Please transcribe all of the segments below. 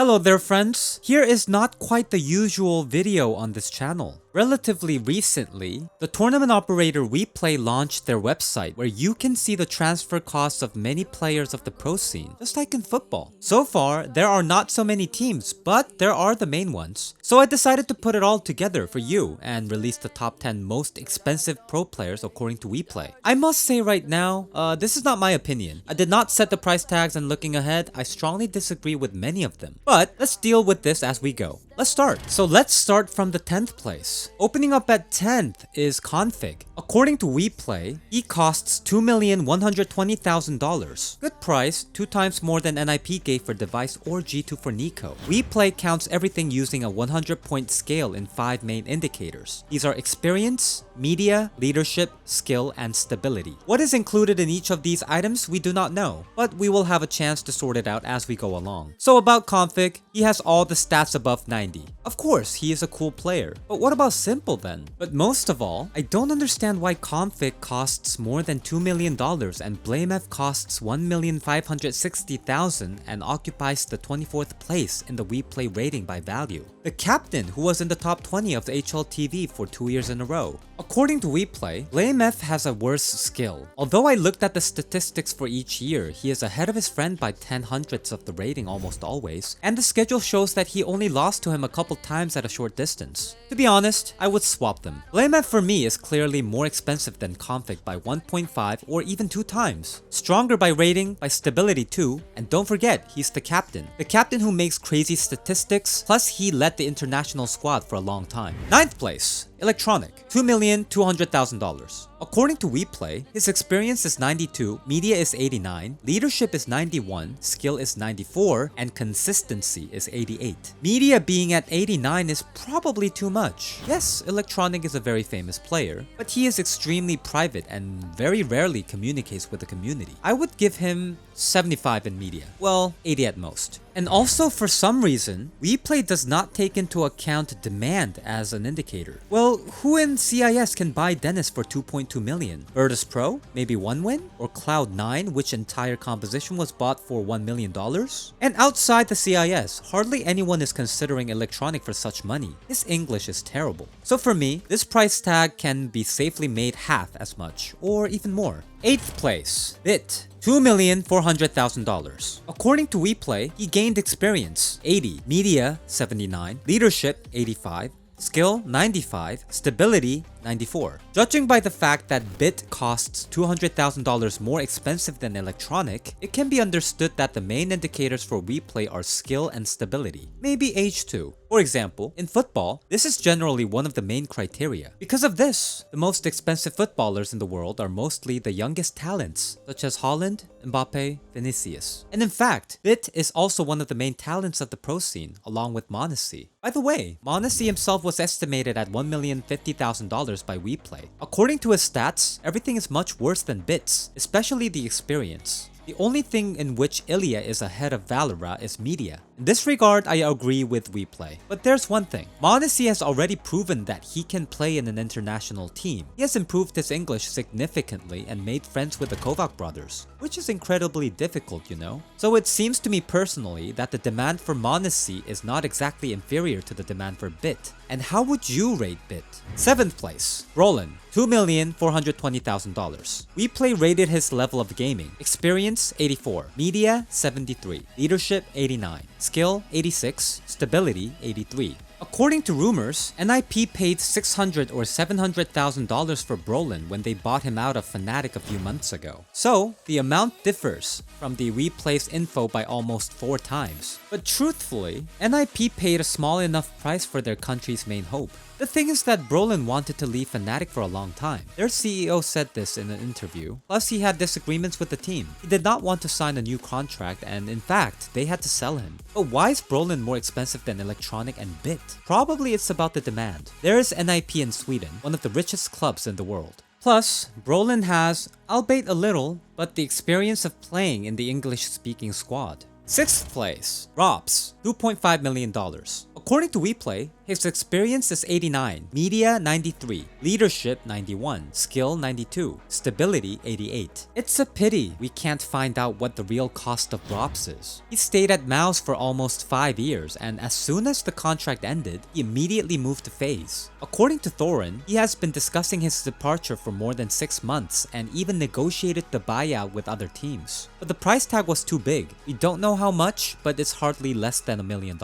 Hello there friends, here is not quite the usual video on this channel. Relatively recently, the tournament operator WEPLAY launched their website where you can see the transfer costs of many players of the pro scene, just like in football. So far, there are not so many teams, but there are the main ones. So I decided to put it all together for you and release the top 10 most expensive pro players according to WEPLAY. I must say right now, this is not my opinion. I did not set the price tags, and looking ahead, I strongly disagree with many of them. But let's deal with this as we go. Let's start. So let's start from the 10th place. Opening up at 10th is Config. According to WePlay, he costs $2,120,000. Good price, 2 times more than NIP gave for Device or G2 for Nico. WePlay counts everything using a 100-point scale in 5 main indicators. These are experience, media, leadership, skill, and stability. What is included in each of these items, we do not know, but we will have a chance to sort it out as we go along. So about Config, he has all the stats above 90. Of course, he is a cool player, but what about Simple then? But most of all, I don't understand why Config costs more than $2 million and BlameF costs $1,560,000 and occupies the 24th place in the WePlay rating by value. The captain, who was in the top 20 of the HLTV for 2 years in a row. According to WePlay, BlameF has a worse skill. Although I looked at the statistics for each year, he is ahead of his friend by 0.1 of the rating almost always, and the schedule shows that he only lost to him a couple times at a short distance. To be honest, I would swap them. BlameF for me is clearly more expensive than Config by 1.5 or even 2 times. Stronger by rating, by stability too, and don't forget, he's the captain. The captain who makes crazy statistics, plus he led the international squad for a long time. 9th place. Electronic, $2,200,000. According to WePlay, his experience is 92, media is 89, leadership is 91, skill is 94, and consistency is 88. Media being at 89 is probably too much. Yes, Electronic is a very famous player, but he is extremely private and very rarely communicates with the community. I would give him 75 in media. Well, 80 at most. And also, for some reason, WePlay does not take into account demand as an indicator. Well, who in CIS can buy Dennis for 2.2 million? Virtus Pro? Maybe 1 win? Or Cloud9, which entire composition was bought for $1 million? And outside the CIS, hardly anyone is considering Electronic for such money. His English is terrible. So for me, this price tag can be safely made half as much, or even more. 8th place, Bit. $2,400,000. According to WePlay, he gained experience, 80, media, 79, leadership, 85, skill, 95, stability, 94. Judging by the fact that Bit costs $200,000 more expensive than Electronic, it can be understood that the main indicators for WePlay are skill and stability. Maybe age too. For example, in football, this is generally one of the main criteria. Because of this, the most expensive footballers in the world are mostly the youngest talents, such as Haaland, Mbappe, Vinicius. And in fact, Bit is also one of the main talents of the pro scene, along with Monesi. By the way, Monesi himself was estimated at $1,050,000 by WePlay. According to his stats, everything is much worse than Bit's, especially the experience. The only thing in which Ilya is ahead of Valera is media. In this regard, I agree with WePlay. But there's one thing. Monesi has already proven that he can play in an international team. He has improved his English significantly and made friends with the Kovac brothers, which is incredibly difficult, you know? So it seems to me personally that the demand for Monesi is not exactly inferior to the demand for Bit. And how would you rate Bit? 7th place, Roland. $2,420,000. WePlay rated his level of gaming. Experience, 84. Media, 73. Leadership, 89. Skill, 86. Stability, 83. According to rumors, NIP paid $600,000 or $700,000 for Brolin when they bought him out of Fnatic a few months ago. So, the amount differs from the WePlay's info by almost 4 times. But truthfully, NIP paid a small enough price for their country's main hope. The thing is that Brolin wanted to leave Fnatic for a long time. Their CEO said this in an interview. Plus, he had disagreements with the team. He did not want to sign a new contract, and in fact, they had to sell him. But why is Brolin more expensive than Electronic and Bit? Probably it's about the demand. There is NIP in Sweden, one of the richest clubs in the world. Plus, Brolin has, albeit a little, but the experience of playing in the English-speaking squad. 6th place, Robs. $2.5 million. According to WePlay, his experience is 89, media 93, leadership 91, skill 92, stability 88. It's a pity we can't find out what the real cost of Rops is. He stayed at Mouse for almost 5 years, and as soon as the contract ended, he immediately moved to FaZe. According to Thorin, he has been discussing his departure for more than 6 months and even negotiated the buyout with other teams. But the price tag was too big. We don't know how much, but it's hardly less than $1 million.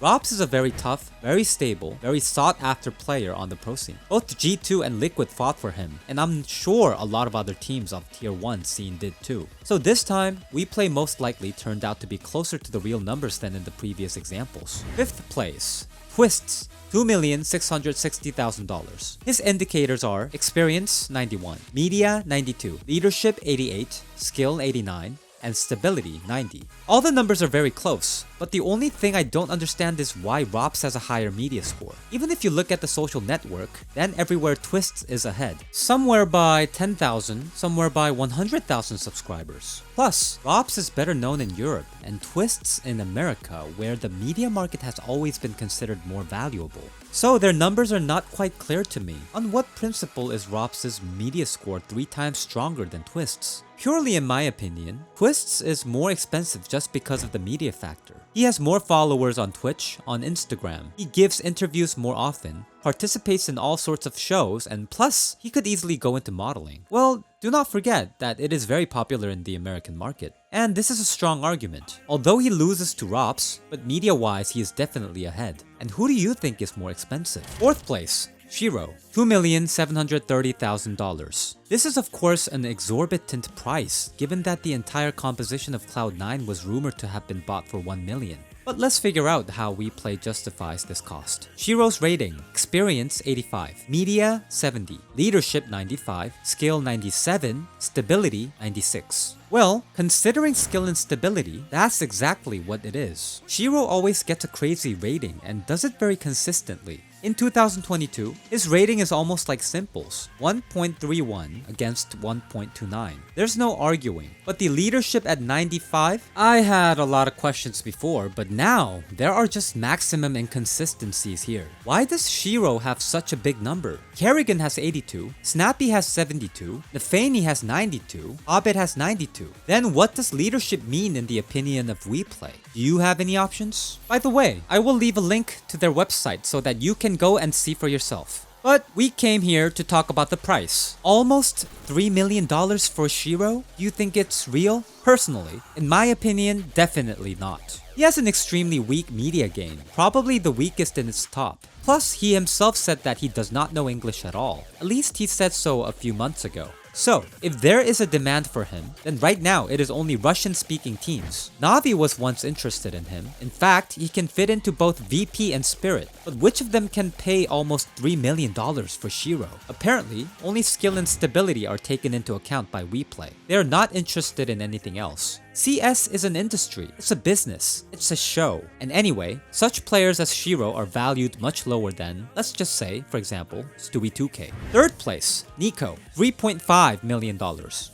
Rops is a very tough, very stable, very sought-after player on the pro scene. Both G2 and Liquid fought for him, and I'm sure a lot of other teams of Tier 1 scene did too. So this time, WePlay most likely turned out to be closer to the real numbers than in the previous examples. 5th place, Twists, $2,660,000. His indicators are experience 91, media 92, leadership 88, skill 89, and stability 90. All the numbers are very close, but the only thing I don't understand is why Rops has a higher media score. Even if you look at the social network, then everywhere Twists is ahead. Somewhere by 10,000, somewhere by 100,000 subscribers. Plus, Rops is better known in Europe, and Twists in America, where the media market has always been considered more valuable. So their numbers are not quite clear to me. On what principle is Rops' media score 3 times stronger than Twists? Purely in my opinion, Twists is more expensive just because of the media factor. He has more followers on Twitch, on Instagram. He gives interviews more often, participates in all sorts of shows, and plus, he could easily go into modeling. Well, do not forget that it is very popular in the American market. And this is a strong argument. Although he loses to Rops, but media-wise he is definitely ahead. And who do you think is more expensive? 4th place, Shiro, $2,730,000. This is of course an exorbitant price, given that the entire composition of Cloud9 was rumored to have been bought for $1 million. But let's figure out how WePlay justifies this cost. Shiro's rating, experience 85, media 70, leadership 95, skill 97, stability 96. Well, considering skill and stability, that's exactly what it is. Shiro always gets a crazy rating and does it very consistently. In 2022, his rating is almost like Simple's, 1.31 against 1.29. There's no arguing. But the leadership at 95? I had a lot of questions before, but now, there are just maximum inconsistencies here. Why does Shiro have such a big number? Kerrigan has 82, Snappy has 72, Nefani has 92, Hobbit has 92. Then what does leadership mean in the opinion of WePlay? Do you have any options? By the way, I will leave a link to their website so that you can go and see for yourself. But we came here to talk about the price. Almost $3 million for Shiro? Do you think it's real? Personally, in my opinion, definitely not. He has an extremely weak media game, probably the weakest in its top. Plus, he himself said that he does not know English at all. At least he said so a few months ago. So, if there is a demand for him, then right now it is only Russian-speaking teams. Na'Vi was once interested in him. In fact, he can fit into both VP and Spirit. But which of them can pay almost $3 million for Shiro? Apparently, only skill and stability are taken into account by WePlay. They are not interested in anything else. CS is an industry, it's a business, it's a show. And anyway, such players as Shiro are valued much lower than, let's just say, for example, Stewie 2K. 3rd place, Nico, $3.5 million.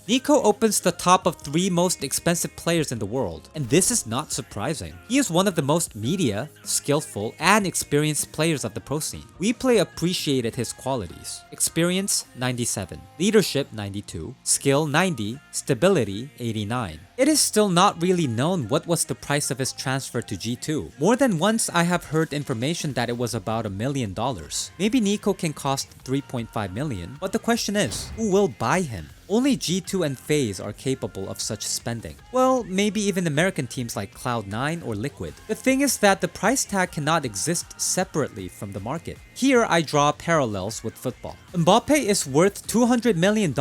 Nico opens the top of 3 most expensive players in the world, and this is not surprising. He is one of the most media, skillful, and experienced players of the pro scene. WePlay appreciated his qualities. Experience, 97. Leadership, 92. Skill, 90. Stability, 89. It is still not really known what was the price of his transfer to G2. More than once I have heard information that it was about $1 million. Maybe Nico can cost $3.5 million, but the question is, who will buy him? Only G2 and FaZe are capable of such spending. Well, maybe even American teams like Cloud9 or Liquid. The thing is that the price tag cannot exist separately from the market. Here I draw parallels with football. Mbappe is worth $200 million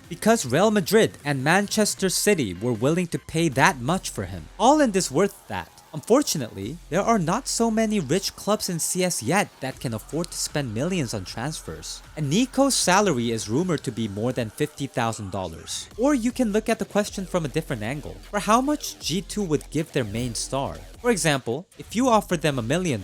because Real Madrid and Manchester City were willing to pay that much for him. Haaland is worth that. Unfortunately, there are not so many rich clubs in CS yet that can afford to spend millions on transfers. And Nico's salary is rumored to be more than $50,000. Or you can look at the question from a different angle. For how much G2 would give their main star? For example, if you offer them $1 million,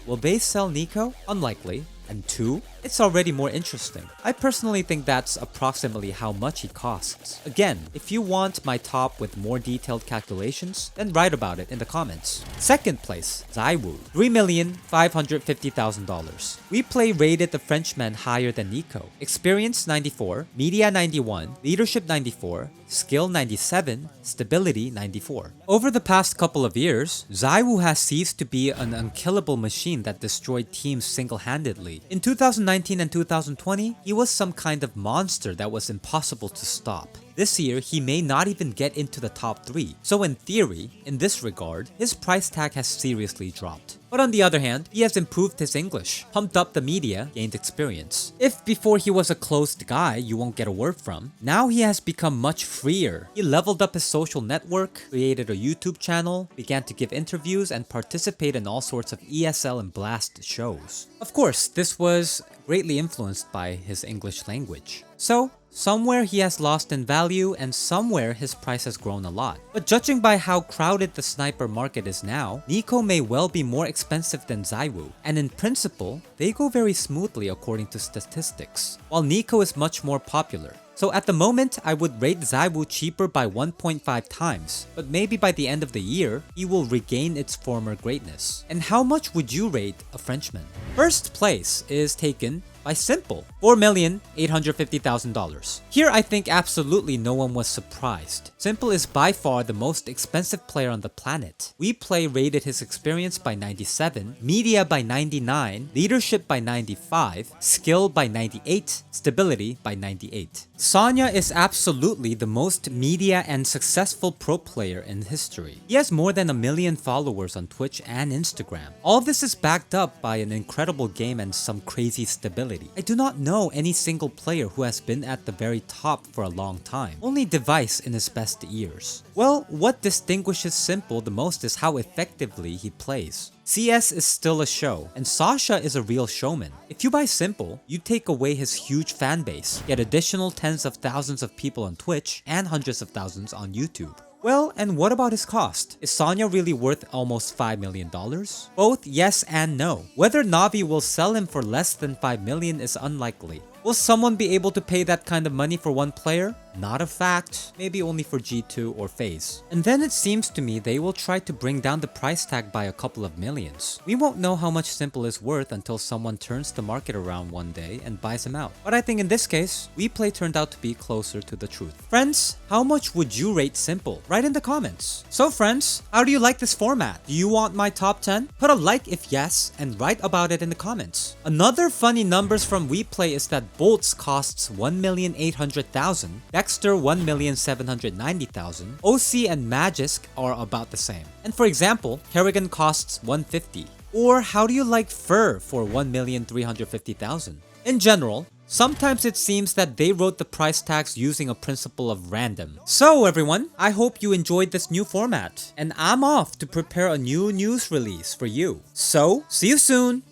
will they sell Nico? Unlikely. And 2? it's already more interesting. I personally think that's approximately how much he costs. Again, if you want my top with more detailed calculations, then write about it in the comments. Second place, Zaiwu, $3,550,000. WePlay rated the Frenchman higher than Nico. Experience 94, Media 91, Leadership 94, Skill 97, Stability 94. Over the past couple of years, Zaiwu has ceased to be an unkillable machine that destroyed teams single-handedly. In 2019 and 2020, he was some kind of monster that was impossible to stop. This year, he may not even get into the top 3, so in theory, in this regard, his price tag has seriously dropped. But on the other hand, he has improved his English, pumped up the media, gained experience. If before he was a closed guy you won't get a word from, now he has become much freer. He leveled up his social network, created a YouTube channel, began to give interviews, and participate in all sorts of ESL and Blast shows. Of course, this was greatly influenced by his English language. So, somewhere he has lost in value and somewhere his price has grown a lot. But judging by how crowded the sniper market is now, Nico may well be more expensive than Zaiwu, and in principle, they go very smoothly according to statistics, while Nico is much more popular. So at the moment, I would rate Zaiwu cheaper by 1.5 times, but maybe by the end of the year, he will regain its former greatness. And how much would you rate a Frenchman? First place is taken by Simple, $4,850,000. Here I think absolutely no one was surprised. Simple is by far the most expensive player on the planet. WePlay rated his experience by 97, Media by 99, Leadership by 95, Skill by 98, Stability by 98. Sonya is absolutely the most media and successful pro player in history. He has more than 1 million followers on Twitch and Instagram. All this is backed up by an incredible game and some crazy stability. I do not know any single player who has been at the very top for a long time, only Device in his best years. Well, what distinguishes Simple the most is how effectively he plays. CS is still a show, and Sasha is a real showman. If you buy Simple, you take away his huge fan base, get additional tens of thousands of people on Twitch and hundreds of thousands on YouTube. Well, and what about his cost? Is Sonya really worth almost $5 million? Both yes and no. Whether Navi will sell him for less than $5 million is unlikely. Will someone be able to pay that kind of money for one player? Not a fact, maybe only for G2 or FaZe. And then it seems to me they will try to bring down the price tag by a couple of millions. We won't know how much Simple is worth until someone turns the market around one day and buys him out. But I think in this case, WePlay turned out to be closer to the truth. Friends, how much would you rate Simple? Write in the comments. So friends, how do you like this format? Do you want my top 10? Put a like if yes, and write about it in the comments. Another funny numbers from WePlay is that Bolts costs 1,800,000, Dexter 1,790,000, OC and Magisk are about the same. And for example, Kerrigan costs 150. Or how do you like Fur for 1,350,000? In general, sometimes it seems that they wrote the price tags using a principle of random. So everyone, I hope you enjoyed this new format, and I'm off to prepare a new news release for you. So, see you soon!